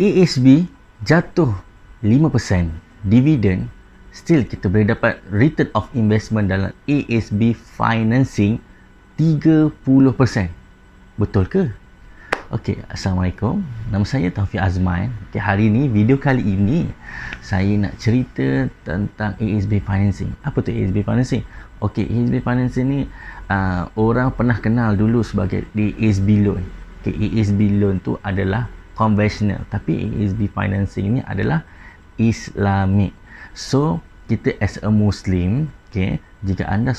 ASB jatuh 5%, dividen, still kita boleh dapat return of investment dalam ASB financing 30%. Betul ke? Okey, Assalamualaikum. Nama saya Taufik Azman. Okay, hari ni, video kali ini saya nak cerita tentang ASB financing. Apa tu ASB financing? Okey, ASB financing ni orang pernah kenal dulu sebagai ASB loan. Okay, ASB loan tu adalah konvensional, tapi ASB financing ni adalah Islamic. So, kita as a Muslim, okay, jika anda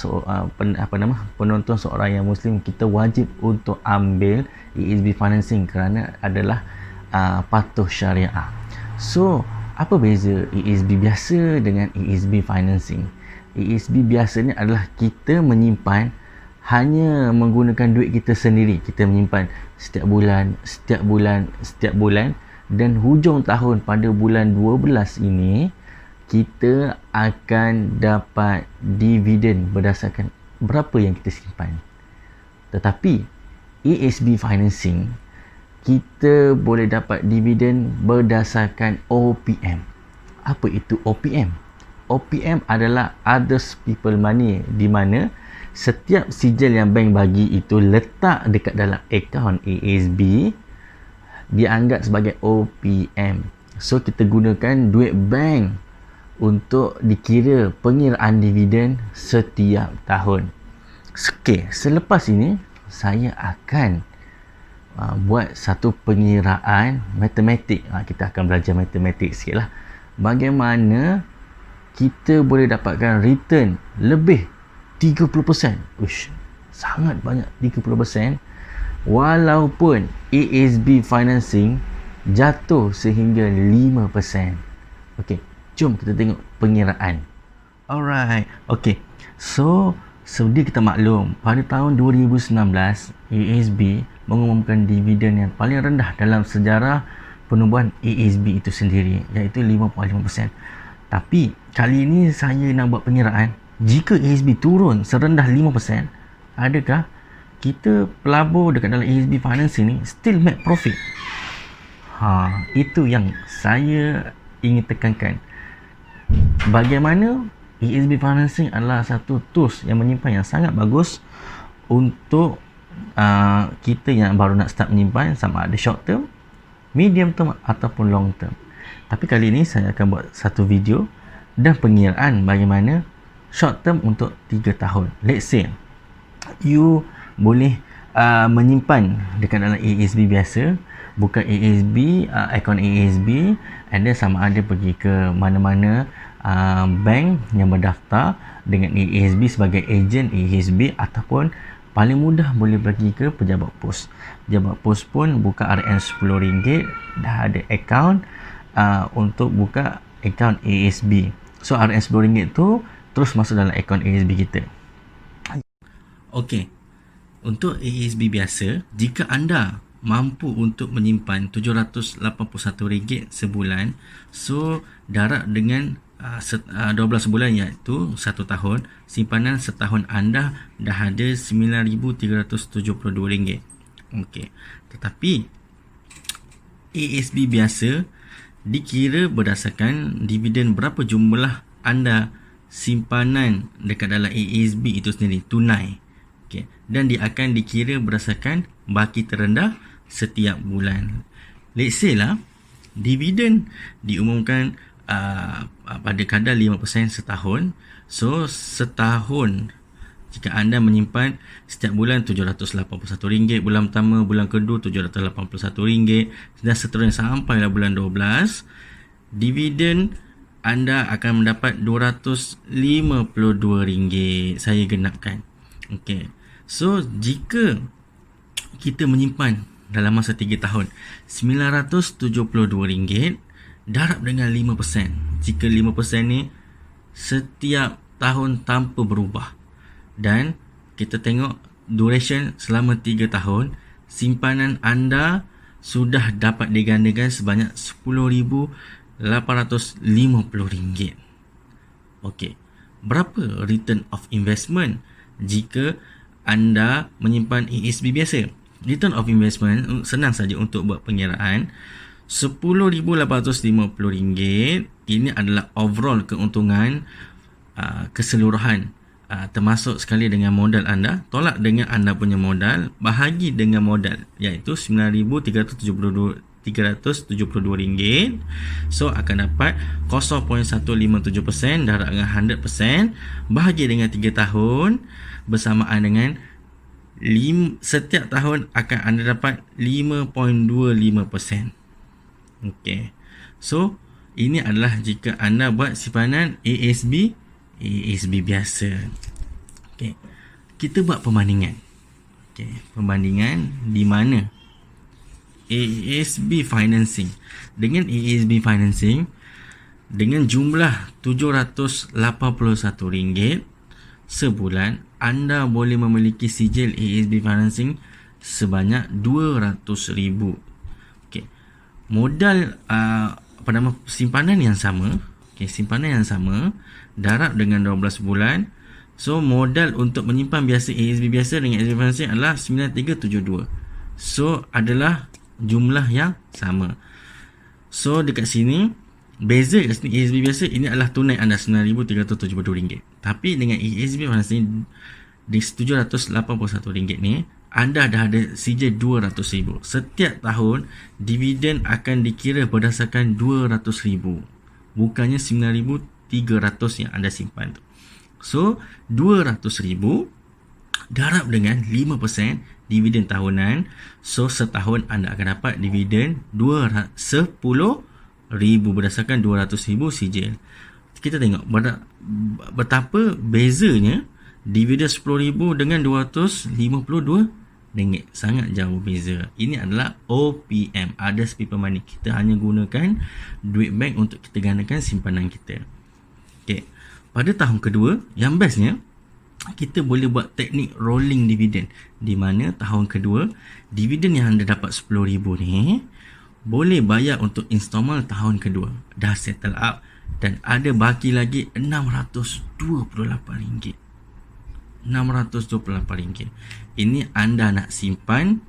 penonton seorang yang Muslim, kita wajib untuk ambil ASB financing kerana adalah patuh syariah. So, apa beza ASB biasa dengan ASB financing? ASB biasa ni adalah kita menyimpan hanya menggunakan duit kita sendiri. Kita menyimpan setiap bulan, dan hujung tahun pada bulan 12 ini kita akan dapat dividen berdasarkan berapa yang kita simpan. Tetapi ASB financing, kita boleh dapat dividen berdasarkan OPM. Apa itu OPM? OPM adalah others people money, di mana setiap sijil yang bank bagi itu letak dekat dalam akaun ASB dianggap sebagai OPM. So, kita gunakan duit bank untuk dikira pengiraan dividen setiap tahun. Okay, selepas ini saya akan buat satu pengiraan matematik. Kita akan belajar matematik sikit lah. Bagaimana kita boleh dapatkan return lebih 30%. Uish, sangat banyak 30%. Walaupun ASB financing jatuh sehingga 5%. Okey, jom kita tengok pengiraan. Alright, okey. So, sedia kita maklum, pada tahun 2019, ASB mengumumkan dividen yang paling rendah dalam sejarah penubuhan ASB itu sendiri, iaitu 5.5%. Tapi, kali ini saya nak buat pengiraan, jika ASB turun serendah 5%, adakah kita pelabur dekat dalam ASB financing ni still make profit? Itu yang saya ingin tekankan. Bagaimana ASB financing adalah satu tools yang menyimpan yang sangat bagus untuk kita yang baru nak start menyimpan, sama ada short term, medium term ataupun long term. Tapi kali ini saya akan buat satu video dan pengiraan bagaimana short term untuk 3 tahun. Let's say you boleh menyimpan dekat dalam ASB biasa, buka ASB, akaun ASB, and then sama ada pergi ke mana-mana bank yang berdaftar dengan ASB sebagai ejen ASB, ataupun paling mudah boleh pergi ke pejabat pos. Pejabat pos pun buka RN RM10, dah ada akaun untuk buka akaun ASB. So RN RM10 tu terus masuk dalam akaun ASB kita. Okey, untuk ASB biasa, jika anda mampu untuk menyimpan RM781 sebulan, so darab dengan 12 bulan, iaitu 1 tahun, simpanan setahun anda dah ada RM9,372. Okey, tetapi ASB biasa dikira berdasarkan dividen berapa jumlah anda simpanan dekat dalam ASB itu sendiri, tunai. Okay. Dan dia akan dikira berdasarkan baki terendah setiap bulan. Let's say lah, dividen diumumkan pada kadar 5% setahun. So, setahun jika anda menyimpan setiap bulan RM781, bulan pertama, bulan kedua RM781, dan seterusnya sampailah bulan 12, dividen anda akan mendapat RM252. Saya genapkan. Okey. So, jika kita menyimpan dalam masa 3 tahun RM972 darab dengan 5%. Jika 5% ni setiap tahun tanpa berubah, dan kita tengok duration selama 3 tahun, simpanan anda sudah dapat digandakan sebanyak RM10,850. Okey, berapa return of investment jika anda menyimpan ASB biasa? Return of investment senang saja untuk buat pengiraan. RM10,850. Ini adalah overall keuntungan keseluruhan, termasuk sekali dengan modal anda, tolak dengan anda punya modal, bahagi dengan modal, iaitu RM9,372. So akan dapat 0.157% darab dengan 100%, bahagi dengan 3 tahun, bersamaan dengan setiap tahun akan anda dapat 5.25%. Okey. So ini adalah jika anda buat simpanan ASB biasa. Okey. Kita buat perbandingan. Okey, perbandingan di mana ASB financing dengan ASB financing dengan jumlah RM781 sebulan, anda boleh memiliki sijil ASB financing sebanyak RM200,000. Okey. Modal simpanan yang sama, simpanan yang sama darab dengan 12 bulan. So modal untuk menyimpan biasa ASB biasa dengan ASB financing adalah 9372. So adalah jumlah yang sama. So dekat sini, beza kat sini ASB biasa ini adalah tunai anda RM9,372. Tapi dengan ASB financing di RM781 ni, anda dah ada sijil RM200,000. Setiap tahun dividen akan dikira berdasarkan RM200,000, bukannya RM9,300 yang anda simpan tu. So RM200,000 darab dengan 5% dividen tahunan. So setahun anda akan dapat dividen RM10,000 berdasarkan RM200,000 sijil. Kita tengok betapa bezanya dividen RM10,000 dengan RM252. Sangat jauh beza. Ini adalah OPM, Others People Money. Kita hanya gunakan duit bank untuk kita gandakan simpanan kita. Okay. Pada tahun kedua, yang bestnya, kita boleh buat teknik rolling dividend, di mana tahun kedua dividen yang anda dapat RM10,000 ni boleh bayar untuk installment tahun kedua, dah settle up dan ada baki lagi RM628. RM628. Ini anda nak simpan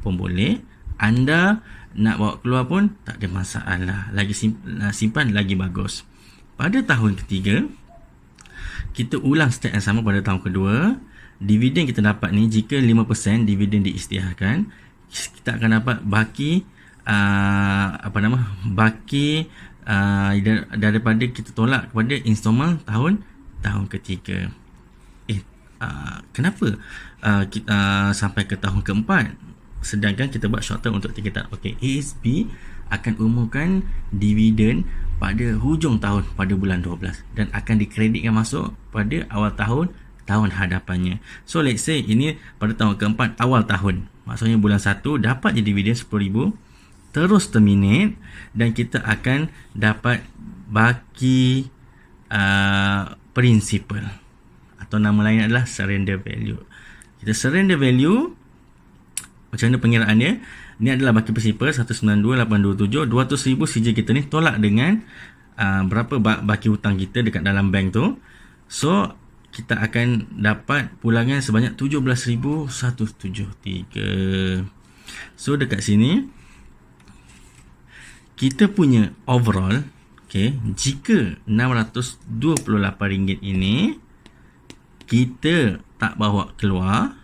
pun boleh, anda nak bawa keluar pun tak ada masalah, lagi simpan lagi bagus. Pada tahun ketiga, kita ulang step yang sama pada tahun kedua. Dividen kita dapat ni, jika 5% dividen diisytiharkan, kita akan dapat baki daripada kita tolak kepada installment tahun ketiga. Kenapa kita sampai ke tahun keempat sedangkan kita buat short term untuk 3 tahun? Okey, ASB akan umumkan dividen pada hujung tahun, pada bulan 12, dan akan dikreditkan masuk pada awal tahun hadapannya. So let's say ini pada tahun keempat awal tahun, maksudnya bulan 1 dapat je dividen RM10,000, terus terminate dan kita akan dapat baki principal, atau nama lain adalah surrender value. Kita surrender value, macam mana pengiraannya? Ini adalah baki principal 192,827. RM200,000 sijil kita ni tolak dengan berapa baki hutang kita dekat dalam bank tu. So kita akan dapat pulangan sebanyak RM17,173. So dekat sini kita punya overall, jika RM628 ini kita tak bawa keluar,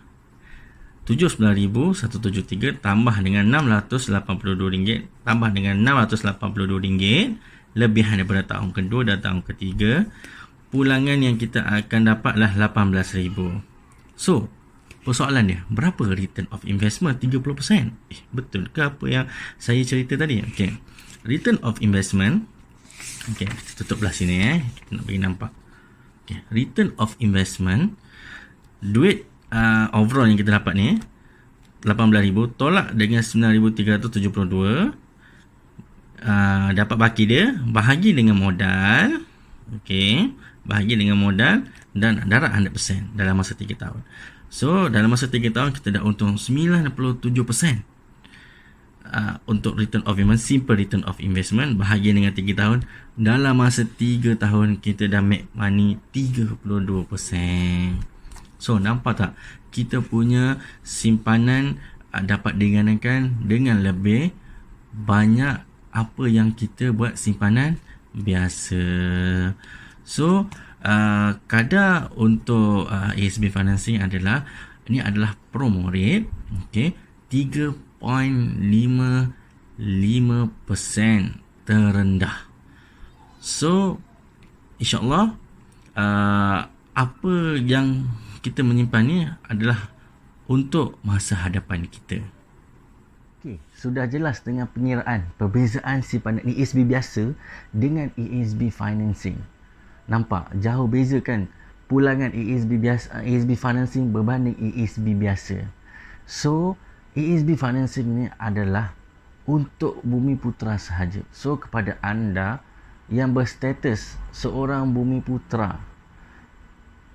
RM79,173 tambah dengan RM682 tambah dengan RM682 lebihan daripada tahun kedua dan tahun ketiga, pulangan yang kita akan dapatlah RM18,000. So persoalan dia, berapa return of investment? 30%. Betul ke apa yang saya cerita tadi? Return of investment, kita tutup belah sini, kita nak bagi nampak. Return of investment, duit overall yang kita dapat ni RM18,000 tolak dengan RM9,372, dapat baki dia, bahagi dengan modal, bahagi dengan modal dan darab 100% dalam masa 3 tahun. So dalam masa 3 tahun kita dah untung 97% untuk return of investment, simple return of investment, bahagi dengan 3 tahun. Dalam masa 3 tahun kita dah make money 32%. So nampak tak, kita punya simpanan dapat digandakan dengan lebih banyak apa yang kita buat simpanan biasa. So kadar untuk ASB financing adalah, ini adalah promo rate, okey, 3.55% terendah. So InsyaAllah apa yang kita menyimpan ni adalah untuk masa hadapan kita. Okey, sudah jelas dengan pengiraan perbezaan simpanan ASB biasa dengan ASB financing. Nampak jauh beza kan pulangan ASB biasa, ASB financing berbanding ASB biasa. So ASB financing ni adalah untuk Bumi Putra sahaja. So kepada anda yang berstatus seorang Bumi Putra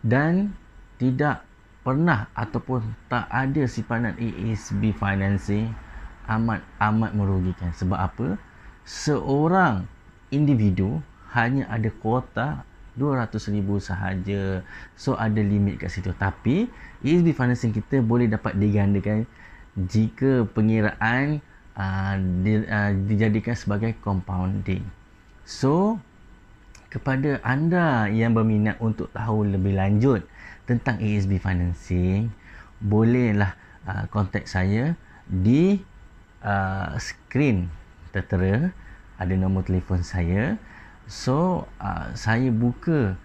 dan tidak pernah ataupun tak ada simpanan ASB financing, amat merugikan. Sebab apa? Seorang individu hanya ada kuota 200,000 sahaja. So ada limit kat situ. Tapi ASB financing kita boleh dapat digandakan jika pengiraan dijadikan sebagai compounding. So, kepada anda yang berminat untuk tahu lebih lanjut tentang ASB financing, bolehlah kontak saya di skrin tertera, ada nombor telefon saya. So, saya buka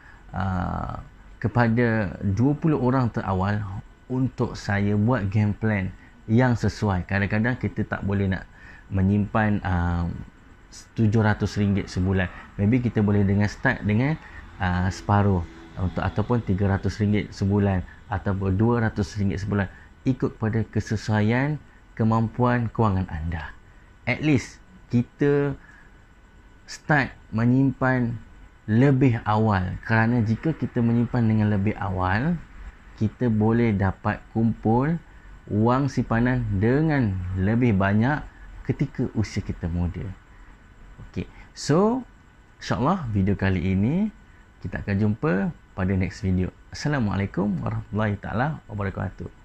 kepada 20 orang terawal untuk saya buat game plan yang sesuai. Kadang-kadang kita tak boleh nak menyimpan RM700 sebulan. Maybe kita boleh start dengan separuh ataupun RM300 sebulan ataupun RM200 sebulan, ikut pada kesesuaian kemampuan kewangan anda. At least kita start menyimpan lebih awal, kerana jika kita menyimpan dengan lebih awal, kita boleh dapat kumpul wang simpanan dengan lebih banyak ketika usia kita muda. Okay, so insyaAllah video kali ini kita akan jumpa pada next video. Assalamualaikum warahmatullahi taala wabarakatuh.